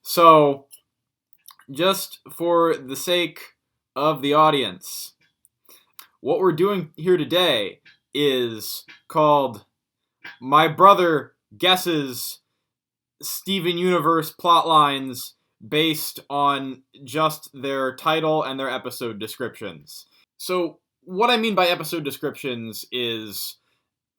So, just for the sake of the audience, what we're doing here today is called My Brother Guesses Steven Universe Plotlines based on just their title and their episode descriptions. So, what I mean by episode descriptions is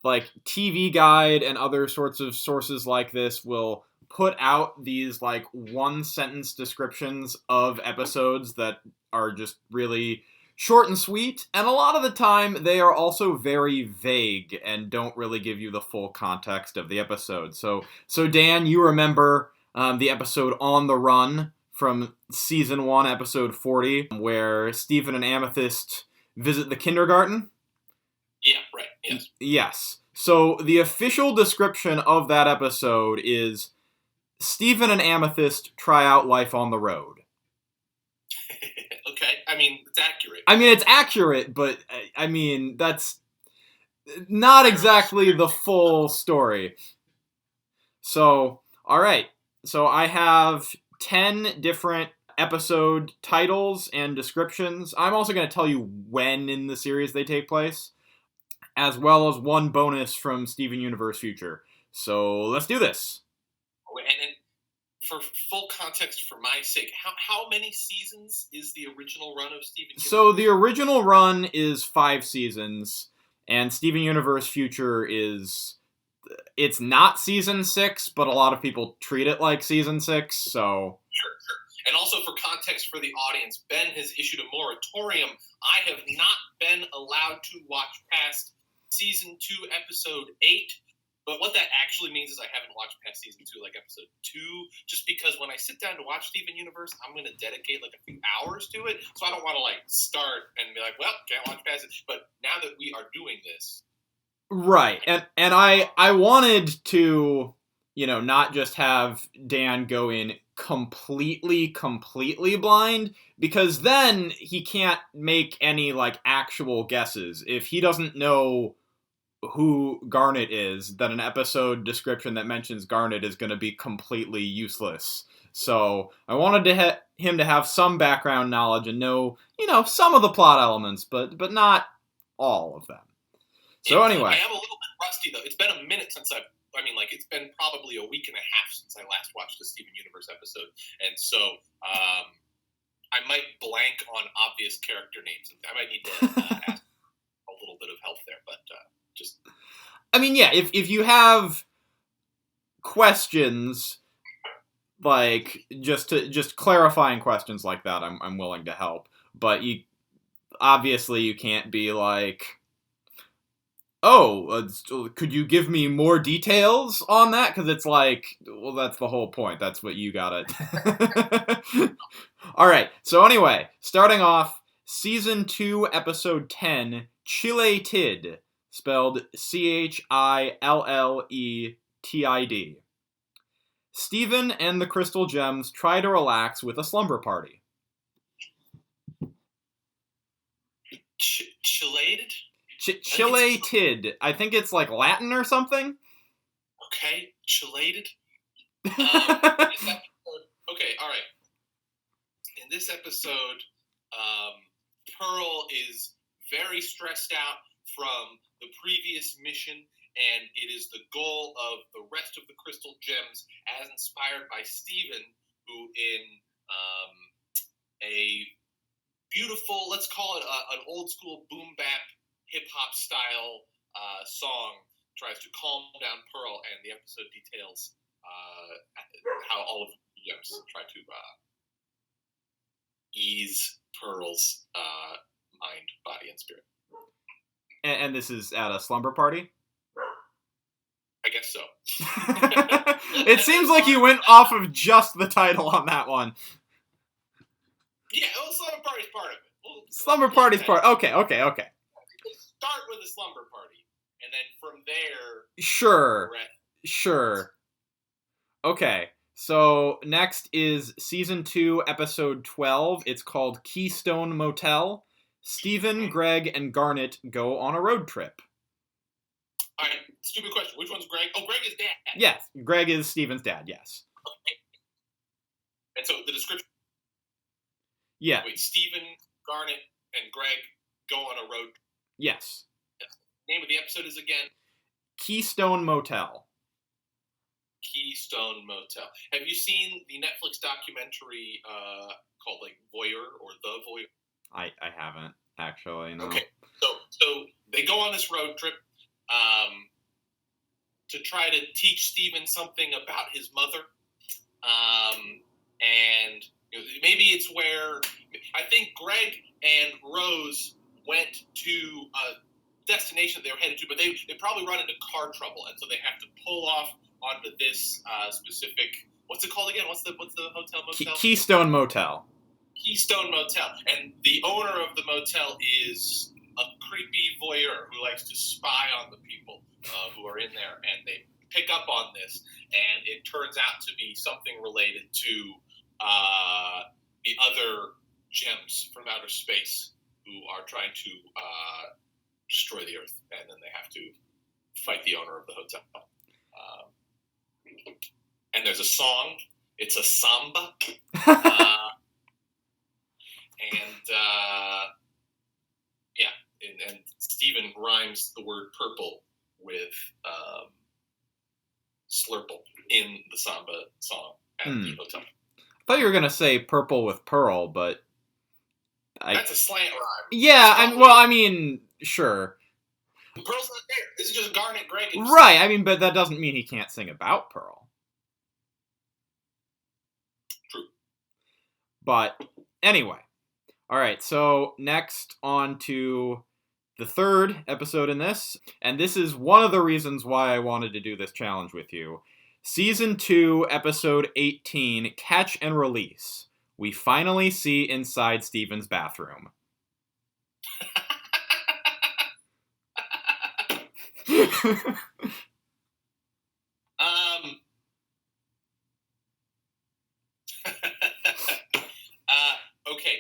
like TV Guide and other sorts of sources like this will put out these like one sentence descriptions of episodes that are just really short and sweet, and a lot of the time they are also very vague and don't really give you the full context of the episode. So Dan, you remember the episode On the Run from season 1, episode 40, where Stephen and Amethyst visit the kindergarten? Yeah, right, yes. Yes. So the official description of that episode is Stephen and Amethyst try out life on the road. Okay, I mean, it's accurate. I mean, it's accurate, but I mean, that's not exactly the full story. So, all right. So I have 10 different episode titles and descriptions. I'm also going to tell you when in the series they take place, as well as one bonus from Steven Universe Future. So let's do this. And for full context, for my sake, how many seasons is the original run of Steven Universe? So the original run is 5 seasons, and Steven Universe Future is... It's not season 6, but a lot of people treat it like season 6, so... Sure. And also for context for the audience, Ben has issued a moratorium. I have not been allowed to watch past season 2, episode 8. But what that actually means is I haven't watched past season 2, like episode 2, just because when I sit down to watch Steven Universe, I'm going to dedicate like a few hours to it. So I don't want to like start and be like, well, can't watch past it. But now that we are doing this. Right. And I wanted to, not just have Dan go in completely blind, because then he can't make any like actual guesses. If he doesn't know who Garnet is, then an episode description that mentions Garnet is going to be completely useless. So I wanted him to have some background knowledge and know, some of the plot elements, but not all of them. So anyway. I am a little bit rusty, though. It's been a minute since it's been probably a week and a half since I last watched the Steven Universe episode. And so I might blank on obvious character names. I might need to ask a little bit of help there, but just... I mean, yeah, if you have questions, like, just clarifying questions like that, I'm willing to help. But you can't be like... could you give me more details on that? Because it's like, well, that's the whole point. That's what you got it. All right. So anyway, starting off, Season 2, Episode 10, Chiletid, spelled Chilletid. Stephen and the Crystal Gems try to relax with a slumber party. Chilated? Chiletid. I think it's like Latin or something. Okay, chilated. Okay, all right. In this episode, Pearl is very stressed out from the previous mission, and it is the goal of the rest of the Crystal Gems, as inspired by Stephen, who in a beautiful, let's call it an old school boom bap hip-hop style song, tries to calm down Pearl, and the episode details how all of the gems try to ease Pearl's mind, body, and spirit. And this is at a slumber party? I guess so. It seems like you went off of just the title on that one. Yeah, well, slumber party's part of it. Slumber party's part. Okay. Start with a slumber party, and then from there... Sure. Okay, so next is Season 2, Episode 12. It's called Keystone Motel. Stephen, Greg, and Garnet go on a road trip. All right, stupid question. Which one's Greg? Oh, Greg is dad. Yes, Greg is Stephen's dad, yes. Okay. so the description. Yeah. Wait, Stephen, Garnet, and Greg go on a road. Yes. Name of the episode is again Keystone Motel. Keystone Motel. Have you seen the Netflix documentary called like Voyeur or The Voyeur? I haven't actually. No. Okay, so they go on this road trip to try to teach Stephen something about his mother, and maybe it's where I think Greg and Rose went to a destination they were headed to, but they probably run into car trouble, and so they have to pull off onto this specific. What's it called again? What's the hotel motel? Keystone Motel. Keystone Motel, and the owner of the motel is a creepy voyeur who likes to spy on the people who are in there, and they pick up on this, and it turns out to be something related to the other gems from outer space who are trying to destroy the Earth, and then they have to fight the owner of the hotel. And there's a song. It's a samba. And Stephen rhymes the word purple with slurple in the samba song at the hotel. I thought you were going to say purple with pearl, but... That's a slant rhyme. Yeah, sure. The pearl's not there. This is just Garnet, Greg, and Right, but that doesn't mean he can't sing about Pearl. True. But, anyway. Alright, so next on to the third episode in this, and this is one of the reasons why I wanted to do this challenge with you. Season 2, Episode 18, Catch and Release. We finally see inside Stephen's bathroom. Okay,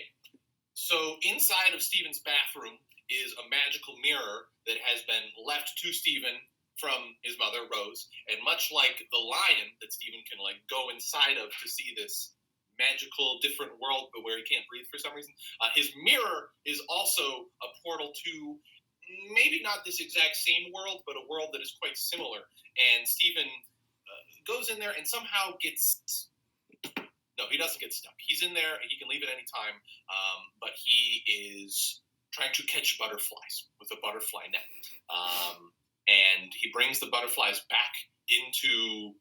so inside of Stephen's bathroom is a magical mirror that has been left to Stephen from his mother, Rose, and much like the lion that Stephen can go inside of to see this magical different world, but where he can't breathe for some reason, his mirror is also a portal to maybe not this exact same world, but a world that is quite similar. And Stephen goes in there and somehow gets... No, he doesn't get stuck. He's in there, and he can leave at any time, but he is trying to catch butterflies with a butterfly net. And he brings the butterflies back into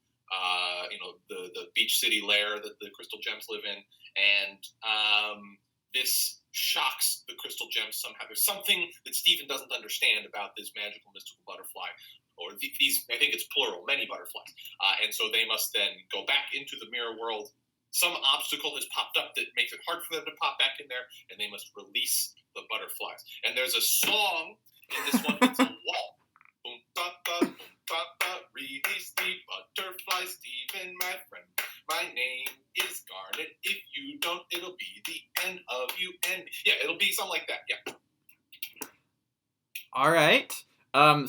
the beach city lair that the crystal gems live in, and this shocks the crystal gems somehow. There's something that Stephen doesn't understand about this magical, mystical butterfly, or these, I think it's plural, many butterflies. And so they must then go back into the mirror world. Some obstacle has popped up that makes it hard for them to pop back in there, and they must release the butterflies. And there's a song in this one, it's a wall. Boom, ba, ba, boom, ba, ba, release the butterfly, Stephen, my friend. My name is Garnet. If you don't, it'll be the end of you and me. Yeah, it'll be something like that, yeah. All right.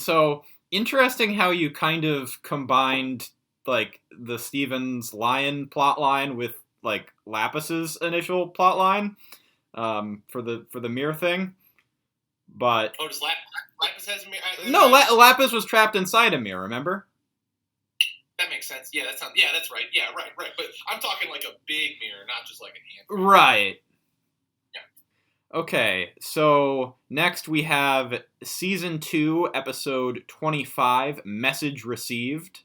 So, interesting how you kind of combined the Stephen's lion plotline with Lapis's initial plotline for the mirror thing, but does Lapis has a mirror? No, Lapis was trapped inside a mirror. Remember? That makes sense. Yeah, that's right. Yeah, right. But I'm talking like a big mirror, not just like a hand. Right. Yeah. Okay, so next we have Season 2, Episode 25, Message Received.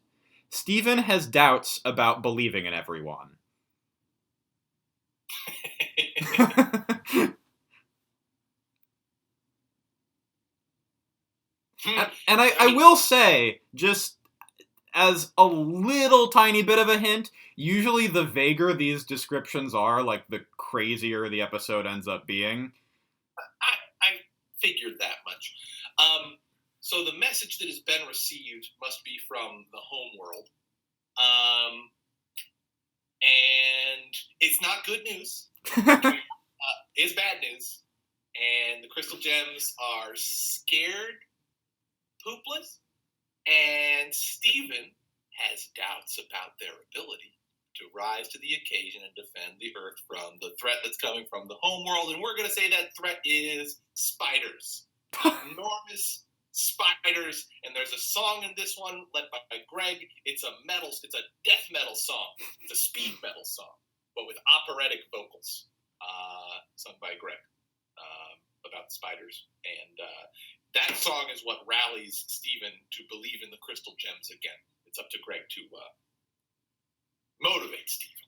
Stephen has doubts about believing in everyone. and I will say, just as a little tiny bit of a hint, usually the vaguer these descriptions are, the crazier the episode ends up being. I figured that much. So the message that has been received must be from the home world. And it's not good news. It's bad news. And the crystal gems are scared, poopless, and Stephen has doubts about their ability to rise to the occasion and defend the Earth from the threat that's coming from the home world. And we're going to say that threat is spiders. Enormous spiders. And there's a song in this one led by Greg. It's a death metal song. It's a speed metal song, but with operatic vocals, sung by Greg, about the spiders. And that song is what rallies Steven to believe in the crystal gems again. It's up to Greg to motivate Steven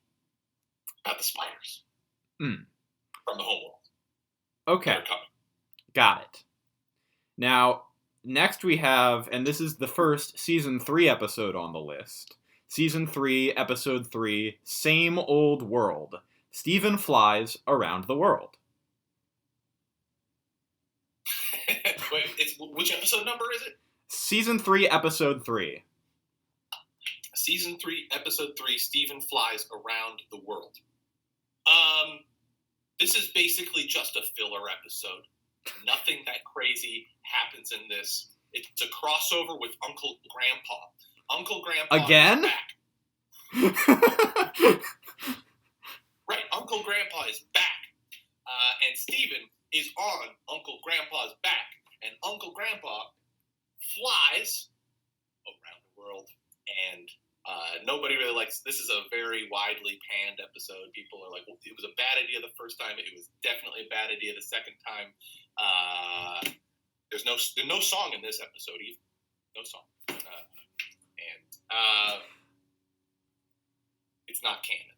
about the spiders from the home world. Okay. Got it. Now, next we have, and this is the first Season 3 episode on the list. Season 3, Episode 3, Same Old World. Steven flies around the world. Wait, which episode number is it? Season 3, Episode 3. Season 3, Episode 3, Steven flies around the world. This is basically just a filler episode. Nothing that crazy happens in this. It's a crossover with Uncle Grandpa. Uncle Grandpa again? Is back. Right, Uncle Grandpa is back. And Steven is on Uncle Grandpa's back. And Uncle Grandpa flies around the world. And nobody really likes. This is a very widely panned episode. People are like, well, it was a bad idea the first time. It was definitely a bad idea the second time. There's no song in this episode either. No song. It's not canon.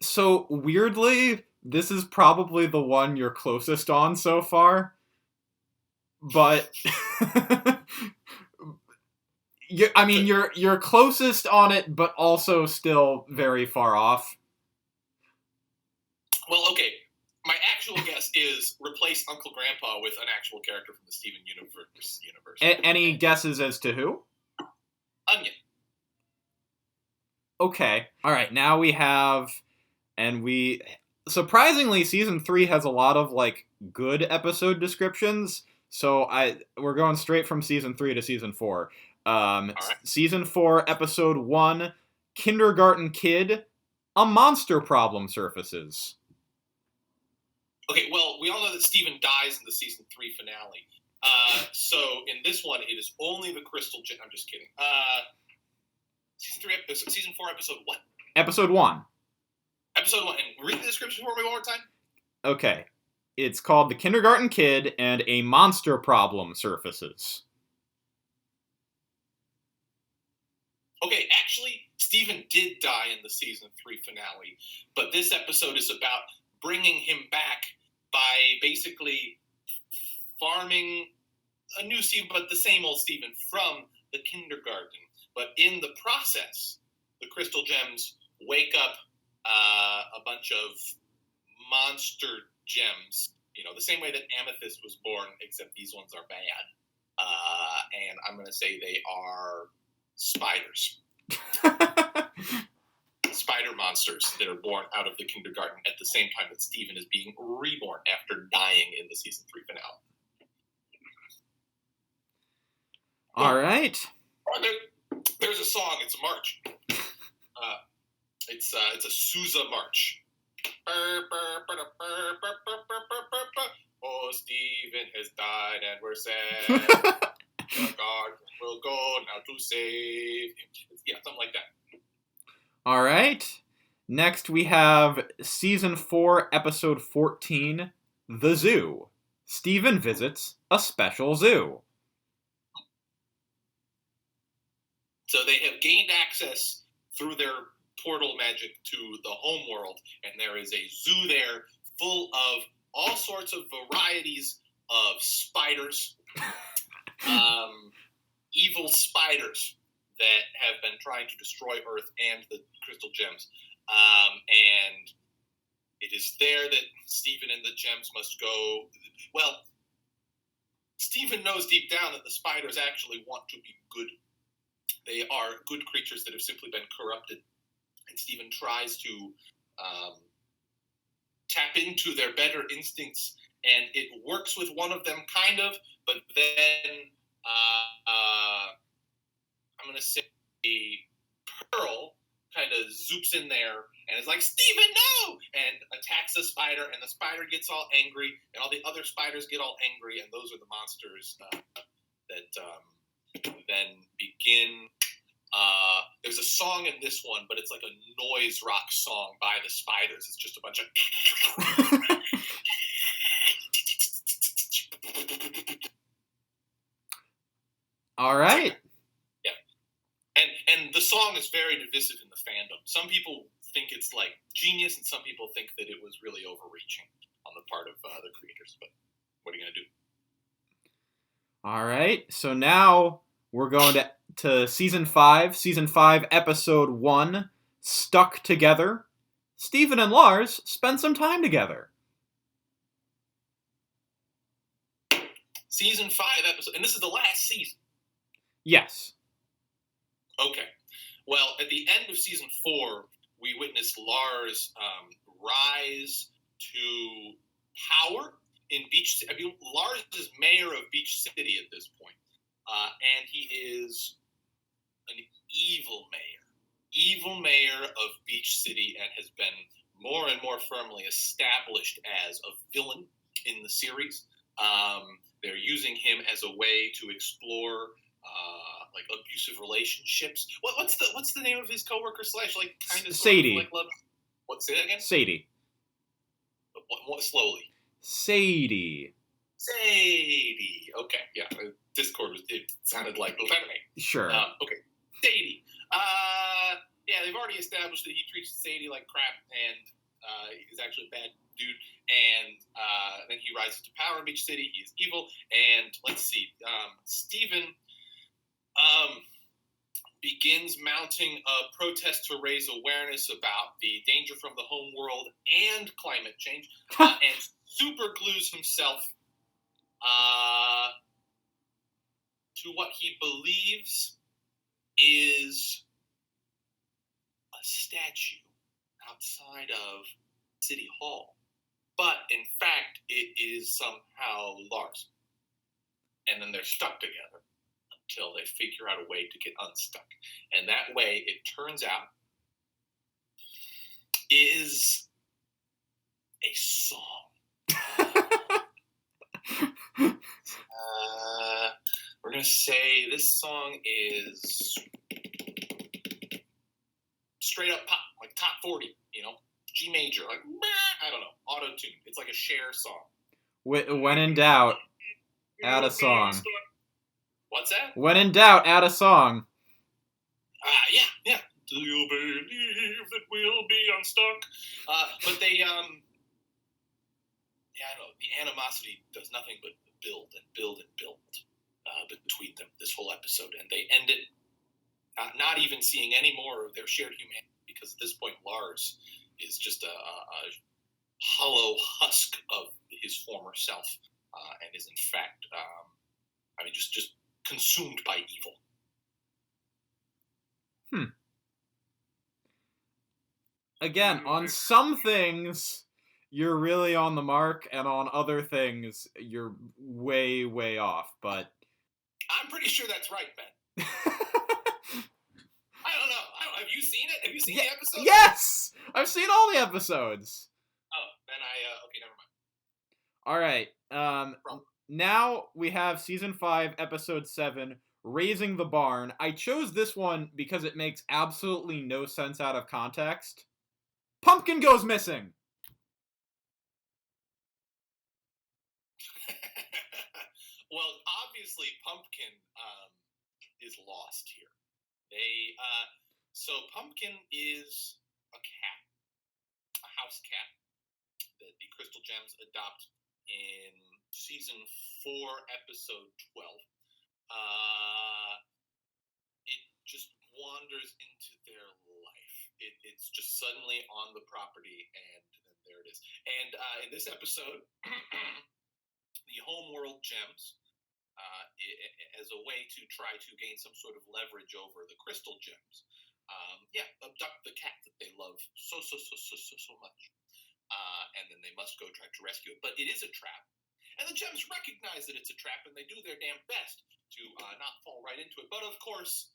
So weirdly, this is probably the one you're closest on so far. But you're closest on it, but also still very far off. Well, okay. My actual guess is replace Uncle Grandpa with an actual character from the Steven universe. Any guesses as to who? Onion. Okay. All right. Now we have, surprisingly, Season 3 has a lot of good episode descriptions. So we're going straight from Season 3 to Season 4. Right. Season 4, Episode 1, Kindergarten Kid, a monster problem surfaces. Okay, well, we all know that Steven dies in the Season 3 finale. So in this one, it is only the crystal gem. I'm just kidding. Season 4, Episode what? Episode 1. Episode 1. And read the description for me one more time. Okay. It's called The Kindergarten Kid and a Monster Problem Surfaces. Okay, actually, Steven did die in the Season 3 finale, but this episode is about bringing him back by basically farming a new Steven, but the same old Steven from the kindergarten. But in the process, the crystal gems wake up a bunch of monster gems, the same way that Amethyst was born, except these ones are bad. And I'm going to say they are spiders. Spider monsters that are born out of the kindergarten at the same time that Steven is being reborn after dying in the Season 3 finale. All right. There's a song. It's a march. It's a Sousa march. Oh, Steven has died and we're sad. God will go now to save him. Yeah, something like that. All right. Next we have Season 4, Episode 14, The Zoo. Steven visits a special zoo. So they have gained access through their portal magic to the home world, and there is a zoo there full of all sorts of varieties of spiders, evil spiders that have been trying to destroy Earth and the crystal gems. And it is there that Steven and the gems must go. Well, Steven knows deep down that the spiders actually want to be good. They are good creatures that have simply been corrupted. And Steven tries to tap into their better instincts, and it works with one of them, kind of, but then I'm going to say Pearl kind of zoops in there and is like, Steven, no! And attacks the spider, and the spider gets all angry, and all the other spiders get all angry, and those are the monsters that then begin. There's a song in this one, but it's like a noise rock song by the spiders. It's just a bunch of... All right. And the song is very divisive in the fandom. Some people think it's like genius, and some people think that it was really overreaching on the part of the creators. But what are you gonna do? All right. So now we're going to season 5. Season 5, episode 1, Stuck Together. Steven and Lars spend some time together. Season 5 episode, and this is the last season. Yes. Okay. Well, at the end of season 4, we witnessed Lars rise to power in Beach City. I mean, Lars is mayor of Beach City at this point. And he is an evil mayor of Beach City, and has been more and more firmly established as a villain in the series. They're using him as a way to explore like abusive relationships. What's the name of his coworker slash like kind of Sadie? Like love? What's it again? Sadie. What slowly? Sadie. Okay, yeah. Discord it sounded like lemonade. Sure. Okay, Sadie. Yeah, they've already established that he treats Sadie like crap, and he's actually a bad dude. And then he rises to power in Beach City. He is evil. And let's see, Steven begins mounting a protest to raise awareness about the danger from the home world and climate change, and super glues himself to what he believes is a statue outside of City Hall. But in fact, it is somehow Lars. And then they're stuck together until they figure out a way to get unstuck. And that way, it turns out, is a song. We're going to say this song is straight up pop, like top 40, G major, like, I don't know, auto-tune. It's like a Cher song. When in doubt, add a song. What's that? When in doubt, add a song. Yeah. Do you believe that we'll be unstuck? But they, I don't know, the animosity does nothing but build and build and build between them this whole episode. And they end it not even seeing any more of their shared humanity, because at this point, Lars is just a hollow husk of his former self, and is in fact, just consumed by evil. Again, on some things, you're really on the mark, and on other things, you're way, way off, but... I'm pretty sure that's right, Ben. I don't know. Have you seen it? Have you seen the episode? Yes! I've seen all the episodes! Oh, then okay, never All mind. right, now we have Season 5, Episode 7, Raising the Barn. I chose this one because it makes absolutely no sense out of context. Pumpkin goes missing! Well, obviously, Pumpkin is lost here. So Pumpkin is a cat, a house cat that the Crystal Gems adopt in Season 4, Episode 12. It just wanders into their life. It's just suddenly on the property, and then there it is. And in this episode, the homeworld gems, as a way to try to gain some sort of leverage over the crystal gems, abduct the cat that they love so much. And then they must go try to rescue it. But it is a trap. And the gems recognize that it's a trap, and they do their damn best to not fall right into it. But of course,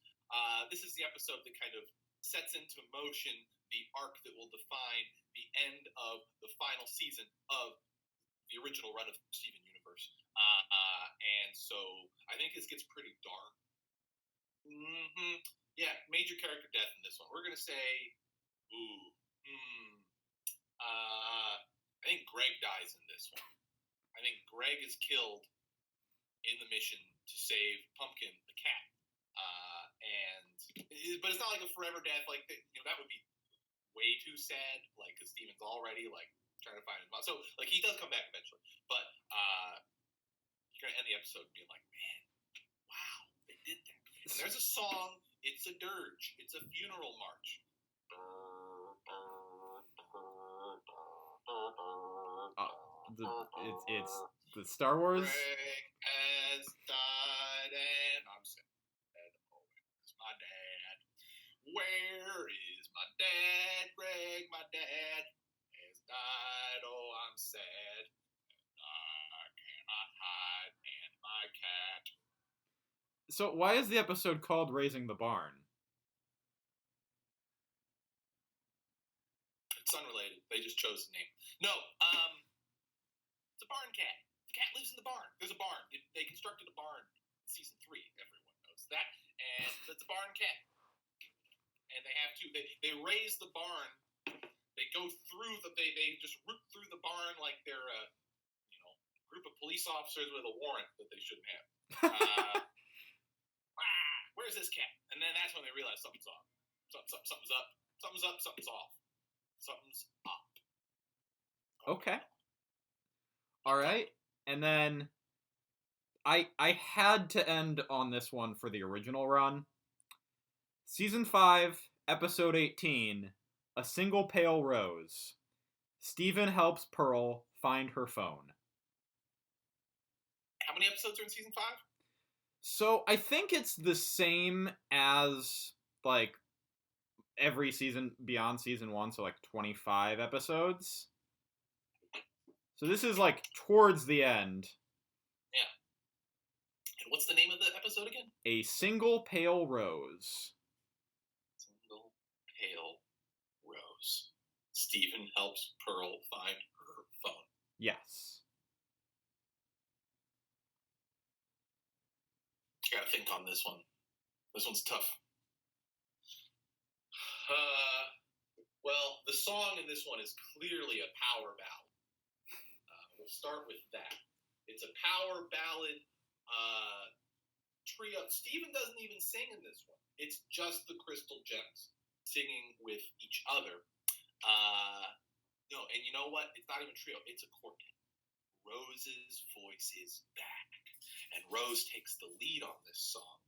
this is the episode that kind of sets into motion the arc that will define the end of the final season of the original run of Steven Universe. And so I think this gets pretty dark. Yeah, major character death in this one. We're going to say, I think Greg dies in this one. I think Greg is killed in the mission to save Pumpkin the cat. But it's not like a forever death. Like, that would be way too sad. Like, because Steven's already, like, trying to find his mom. So, like, he does come back eventually. But you're going to end the episode being like, man, wow, they did that. And there's a song. It's a dirge. It's a funeral march. It's the Star Wars. Greg has died, and I'm sad. Oh, where's my dad? Where is my dad? Greg, my dad has died. Oh, I'm sad. I cannot hide, and my cat. So why is the episode called "Raising the Barn"? It's unrelated. They just chose the name. No, it's a barn cat. The cat lives in the barn. There's a barn. They constructed a barn in season 3. Everyone knows that. And it's a barn cat. And they have to. They raise the barn. They go through They just root through the barn like they're a group of police officers with a warrant that they shouldn't have. Where's this cat? And then that's when they realize something's off. Something's up. Something's up. Something's off. Something's up. Okay. All right. And then I had to end on this one for the original run. Season 5, episode 18, A Single Pale Rose. Steven helps Pearl find her phone. How many episodes are in season 5? So I think it's the same as, like, every season beyond season 1, so like 25 episodes. So this is like towards the end. Yeah. And what's the name of the episode again? A Single Pale Rose. Single Pale Rose. Steven helps Pearl find her phone. Yes. You gotta think on this one. This one's tough. Well, the song in this one is clearly a power ballad. We'll start with that. It's a power ballad trio. Steven doesn't even sing in this one. It's just the Crystal Gems singing with each other. No, and you know what? It's not even trio. It's a quartet. Rose's voice is back. And Rose takes the lead on this song,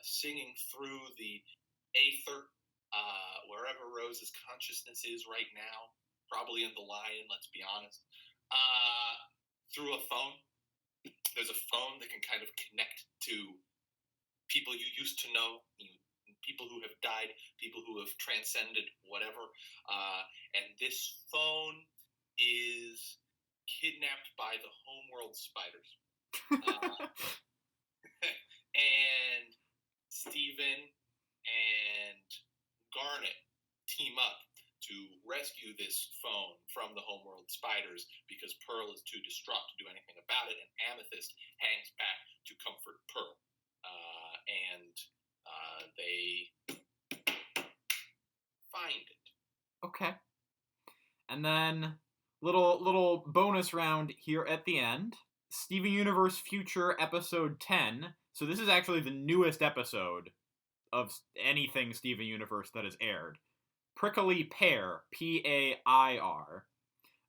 singing through the aether, wherever Rose's consciousness is right now, probably in the lion, let's be honest, through a phone. There's a phone that can kind of connect to people you used to know, people who have died, people who have transcended whatever. And this phone is kidnapped by the homeworld spiders. And Steven and Garnet team up to rescue this phone from the homeworld spiders because Pearl is too distraught to do anything about it, and Amethyst hangs back to comfort Pearl. And they find it. Okay. And then little bonus round here at the end. Steven Universe Future episode 10. So this is actually the newest episode of anything Steven Universe that has aired. Prickly Pear, P-A-I-R.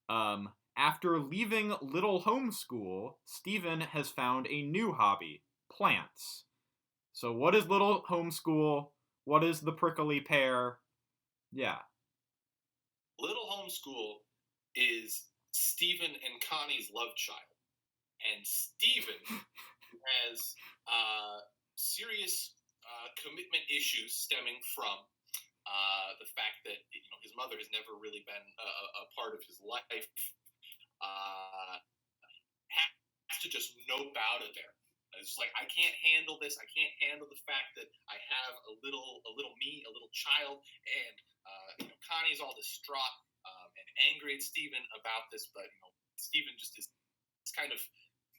After leaving Little Homeschool, Steven has found a new hobby, plants. So what is Little Homeschool? What is the Prickly Pear? Yeah. Little Homeschool is Steven and Connie's love child. And Steven has serious commitment issues stemming from the fact that his mother has never really been a part of his life. Has to just nope out of there It's like, I can't handle this. I can't handle the fact that I have a little me, a little child, and Connie's all distraught and angry at Steven about this, but Steven just is kind of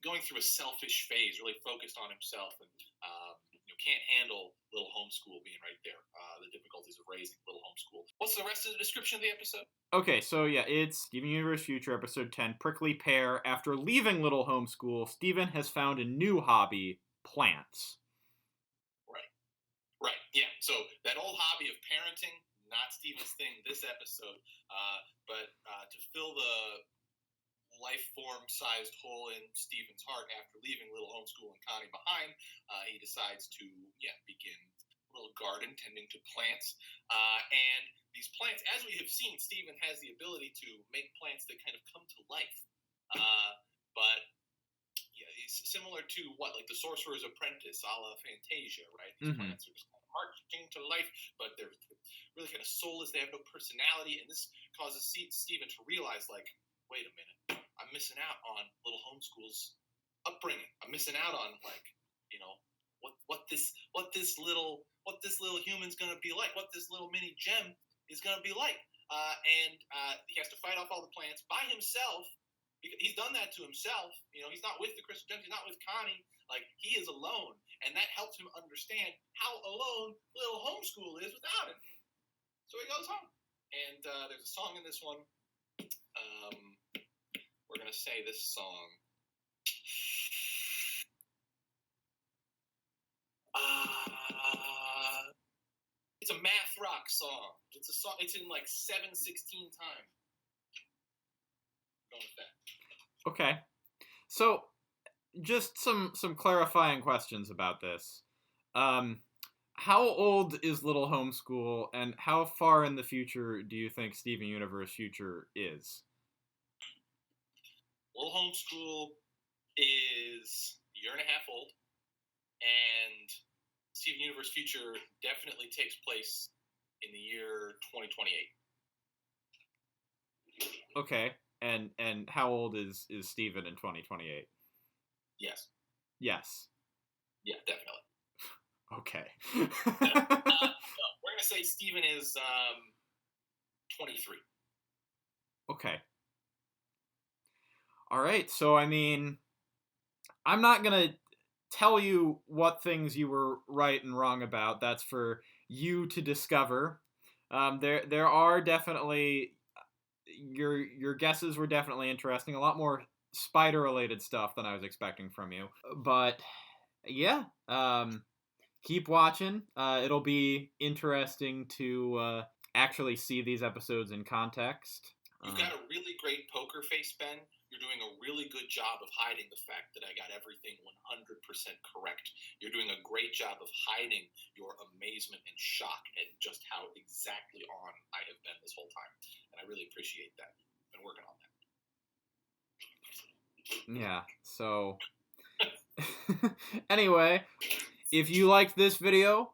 going through a selfish phase, really focused on himself, and can't handle little homeschool being right there. The difficulties of raising little homeschool. What's the rest of the description of the episode? Okay, so yeah, it's Steven Universe Future, episode 10, Prickly Pear. After leaving little homeschool, Steven has found a new hobby, plants. Right, yeah. So that old hobby of parenting, not Steven's thing this episode, but to fill the life form-sized hole in Steven's heart after leaving little homeschool and Connie behind, he decides to begin a little garden tending to plants. And these plants, as we have seen, Steven has the ability to make plants that kind of come to life. But it's similar to like the Sorcerer's Apprentice, a la Fantasia, right? These plants are just kind of marching to life, but they're really kind of soulless. They have no personality, and this causes Steven to realize, like, wait a minute, I'm missing out on little homeschool's upbringing. I'm missing out on, like, what this little human's gonna be like, what this little mini gem is gonna be like, and he has to fight off all the plants by himself. He's done that to himself. He's not with the crystal gems. He's not with Connie. Like, he is alone, and that helps him understand how alone little homeschool is without him. So he goes home, and there's a song in this one. We're gonna say this song. It's a math rock song. It's a song. It's in like 7/16 time. Going with that. Okay, so just some clarifying questions about this. How old is Little Homeschool, and how far in the future do you think Steven Universe Future is? Little Homeschool is a year and a half old, and Steven Universe Future definitely takes place in the year 2028. Okay. And how old is Steven in 2028? Yes. Yes. Yeah, definitely. Okay. We're going to say Steven is 23. Okay. All right. So, I mean, I'm not going to tell you what things you were right and wrong about. That's for you to discover. There are definitely... Your guesses were definitely interesting. A lot more spider-related stuff than I was expecting from you. But, yeah, keep watching. It'll be interesting to actually see these episodes in context. You've got a really great poker face, Ben. You're doing a really good job of hiding the fact that I got everything 100% correct. You're doing a great job of hiding your amazement and shock at just how exactly on I have been this whole time. And I really appreciate that. I've been working on that. Yeah, so... Anyway, if you liked this video,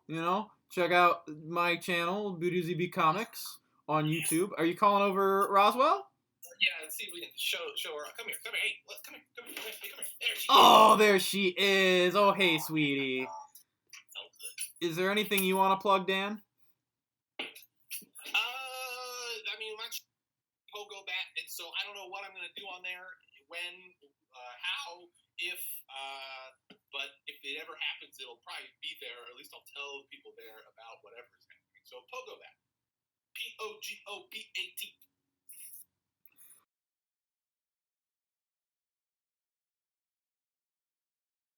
check out my channel, BooDoozyB Comics, on YouTube. Are you calling over Roswell? Yeah, let's see if we can show her. Come here. Hey, come here. There she is. Oh, there she is. Oh, hey, sweetie. Is there anything you want to plug, Dan? I mean, my Pogo Bat, and so I don't know what I'm going to do on there, when, how, if, but if it ever happens, it'll probably be there, or at least I'll tell people there about whatever is happening. So Pogo Bat. Pogobat.